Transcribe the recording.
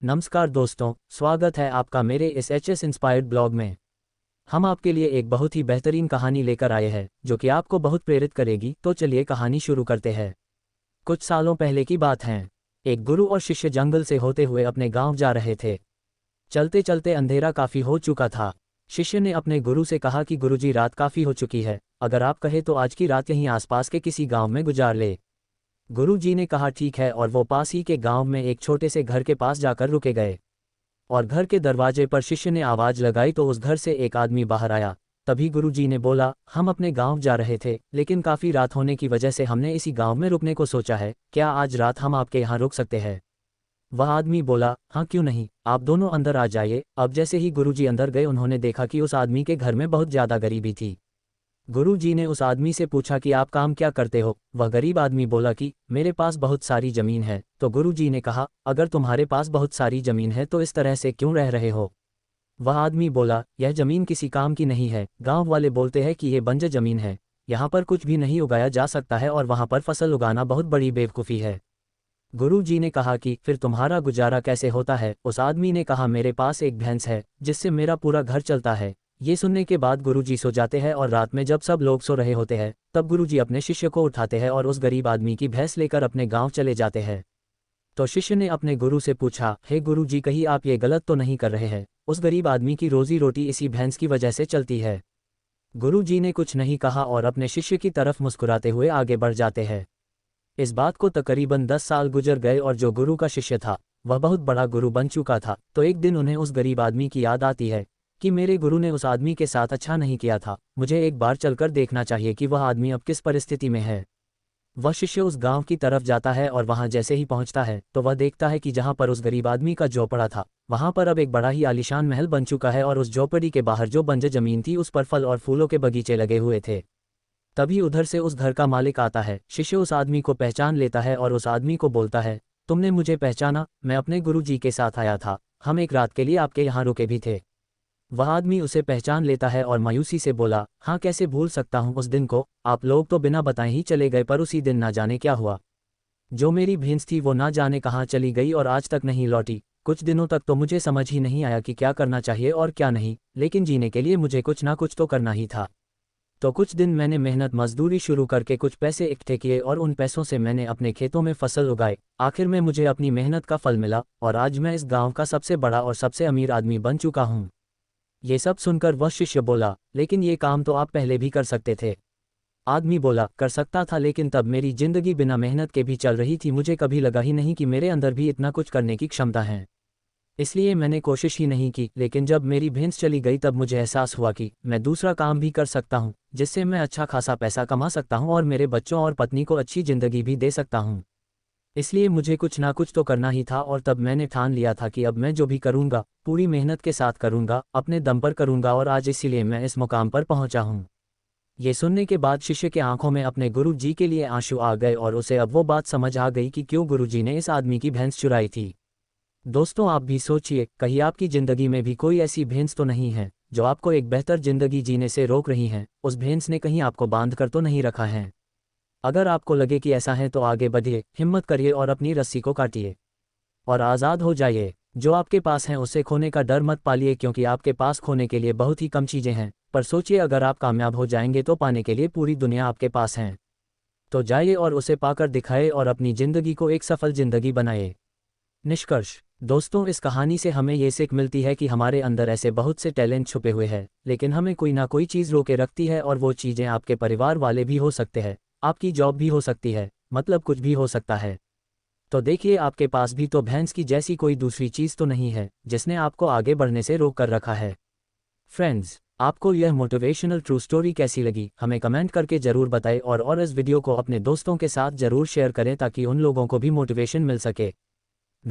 नमस्कार दोस्तों, स्वागत है आपका मेरे इस एचएस इंस्पायर्ड ब्लॉग में। हम आपके लिए एक बहुत ही बेहतरीन कहानी लेकर आए हैं जो कि आपको बहुत प्रेरित करेगी। तो चलिए कहानी शुरू करते हैं। कुछ सालों पहले की बात है। एक गुरु और शिष्य जंगल से होते हुए अपने गांव जा रहे थे। चलते चलते अंधेरा काफ़ी हो चुका था। शिष्य ने अपने गुरु से कहा कि गुरुजी, रात काफ़ी हो चुकी है, अगर आप कहें तो आज की रात यहीं आसपास के किसी गांव में गुजार ले। गुरु जी ने कहा ठीक है, और वो पास ही के गांव में एक छोटे से घर के पास जाकर रुके गए। और घर के दरवाजे पर शिष्य ने आवाज़ लगाई तो उस घर से एक आदमी बाहर आया। तभी गुरु जी ने बोला, हम अपने गांव जा रहे थे, लेकिन काफ़ी रात होने की वजह से हमने इसी गांव में रुकने को सोचा है, क्या आज रात हम आपके यहाँ रुक सकते हैं? वह आदमी बोला, हाँ क्यों नहीं, आप दोनों अंदर आ जाइए। अब जैसे ही गुरु जी अंदर गए, उन्होंने देखा कि उस आदमी के घर में बहुत ज़्यादा गरीबी थी। गुरु जी ने उस आदमी से पूछा कि आप काम क्या करते हो? वह गरीब आदमी बोला कि मेरे पास बहुत सारी ज़मीन है। तो गुरु जी ने कहा, अगर तुम्हारे पास बहुत सारी ज़मीन है तो इस तरह से क्यों रह रहे हो? वह आदमी बोला, यह ज़मीन किसी काम की नहीं है। गांव वाले बोलते हैं कि ये बंजर ज़मीन है, यहाँ पर कुछ भी नहीं उगाया जा सकता है और वहाँ पर फसल उगाना बहुत बड़ी बेवकूफ़ी है। गुरु जी ने कहा कि फिर तुम्हारा गुजारा कैसे होता है? उस आदमी ने कहा, मेरे पास एक भैंस है जिससे मेरा पूरा घर चलता है। ये सुनने के बाद गुरुजी सो जाते हैं और रात में जब सब लोग सो रहे होते हैं तब गुरुजी अपने शिष्य को उठाते हैं और उस गरीब आदमी की भैंस लेकर अपने गांव चले जाते हैं। तो शिष्य ने अपने गुरु से पूछा, हे गुरुजी, कहीं आप ये गलत तो नहीं कर रहे हैं? उस गरीब आदमी की रोजी रोटी इसी भैंस की वजह से चलती है। गुरुजी ने कुछ नहीं कहा और अपने शिष्य की तरफ मुस्कुराते हुए आगे बढ़ जाते हैं। इस बात को तकरीबन 10 साल गुजर गए और जो गुरु का शिष्य था वह बहुत बड़ा गुरु बन चुका था। तो एक दिन उन्हें उस गरीब आदमी की याद आती है कि मेरे गुरु ने उस आदमी के साथ अच्छा नहीं किया था, मुझे एक बार चलकर देखना चाहिए कि वह आदमी अब किस परिस्थिति में है। वह शिष्य उस गांव की तरफ जाता है और वहां जैसे ही पहुंचता है तो वह देखता है कि जहां पर उस गरीब आदमी का झोपड़ा था वहां पर अब एक बड़ा ही आलीशान महल बन चुका है और उस झोपड़ी के बाहर जो बंजर जमीन थी उस पर फल और फूलों के बगीचे लगे हुए थे। तभी उधर से उस घर का मालिक आता है। शिष्य उस आदमी को पहचान लेता है और उस आदमी को बोलता है, तुमने मुझे पहचाना? मैं अपने गुरु जी के साथ आया था, हम एक रात के लिए आपके यहाँ रुके भी थे। वह आदमी उसे पहचान लेता है और मायूसी से बोला, हाँ कैसे भूल सकता हूँ उस दिन को, आप लोग तो बिना बताए ही चले गए, पर उसी दिन ना जाने क्या हुआ। जो मेरी भैंस थी वो ना जाने कहाँ चली गई और आज तक नहीं लौटी। कुछ दिनों तक तो मुझे समझ ही नहीं आया कि क्या करना चाहिए और क्या नहीं, लेकिन जीने के लिए मुझे कुछ ना कुछ तो करना ही था। तो कुछ दिन मैंने मेहनत मजदूरी शुरू करके कुछ पैसे इकट्ठे किए और उन पैसों से मैंने अपने खेतों में फसल उगाए। आखिर में मुझे अपनी मेहनत का फल मिला और आज मैं इस गांव का सबसे बड़ा और सबसे अमीर आदमी बन चुका हूँ। ये सब सुनकर वह शिष्य बोला, लेकिन ये काम तो आप पहले भी कर सकते थे। आदमी बोला, कर सकता था, लेकिन तब मेरी जिंदगी बिना मेहनत के भी चल रही थी, मुझे कभी लगा ही नहीं कि मेरे अंदर भी इतना कुछ करने की क्षमता है, इसलिए मैंने कोशिश ही नहीं की। लेकिन जब मेरी भैंस चली गई तब मुझे एहसास हुआ कि मैं दूसरा काम भी कर सकता हूँ जिससे मैं अच्छा खासा पैसा कमा सकता हूँ और मेरे बच्चों और पत्नी को अच्छी जिंदगी भी दे सकता हूँ। इसलिए मुझे कुछ ना कुछ तो करना ही था और तब मैंने ठान लिया था कि अब मैं जो भी करूँगा पूरी मेहनत के साथ करूँगा, अपने दम पर करूँगा, और आज इसीलिए मैं इस मुकाम पर पहुँचा हूँ। ये सुनने के बाद शिष्य के आंखों में अपने गुरु जी के लिए आंसू आ गए और उसे अब वो बात समझ आ गई कि क्यों गुरु जी ने इस आदमी की भैंस चुराई थी। दोस्तों, आप भी सोचिए, कहीं आपकी ज़िंदगी में भी कोई ऐसी भैंस तो नहीं है जो आपको एक बेहतर ज़िंदगी जीने से रोक रही हैं? उस भैंस ने कहीं आपको बांध कर तो नहीं रखा है? अगर आपको लगे कि ऐसा है तो आगे बढ़िए, हिम्मत करिए और अपनी रस्सी को काटिए और आज़ाद हो जाइए। जो आपके पास हैं उसे खोने का डर मत पालिए, क्योंकि आपके पास खोने के लिए बहुत ही कम चीज़ें हैं, पर सोचिए अगर आप कामयाब हो जाएंगे तो पाने के लिए पूरी दुनिया आपके पास है। तो जाइए और उसे पाकर दिखाए और अपनी ज़िंदगी को एक सफल ज़िंदगी बनाए। निष्कर्ष दोस्तों, इस कहानी से हमें ये सीख मिलती है कि हमारे अंदर ऐसे बहुत से टैलेंट छुपे हुए हैं, लेकिन हमें कोई ना कोई चीज़ रोके रखती है, और वो चीज़ें आपके परिवार वाले भी हो सकते हैं, आपकी जॉब भी हो सकती है, मतलब कुछ भी हो सकता है। तो देखिए, आपके पास भी तो भैंस की जैसी कोई दूसरी चीज़ तो नहीं है जिसने आपको आगे बढ़ने से रोक कर रखा है। फ्रेंड्स, आपको यह मोटिवेशनल ट्रू स्टोरी कैसी लगी हमें कमेंट करके ज़रूर बताएं और इस वीडियो को अपने दोस्तों के साथ ज़रूर शेयर करें ताकि उन लोगों को भी मोटिवेशन मिल सके।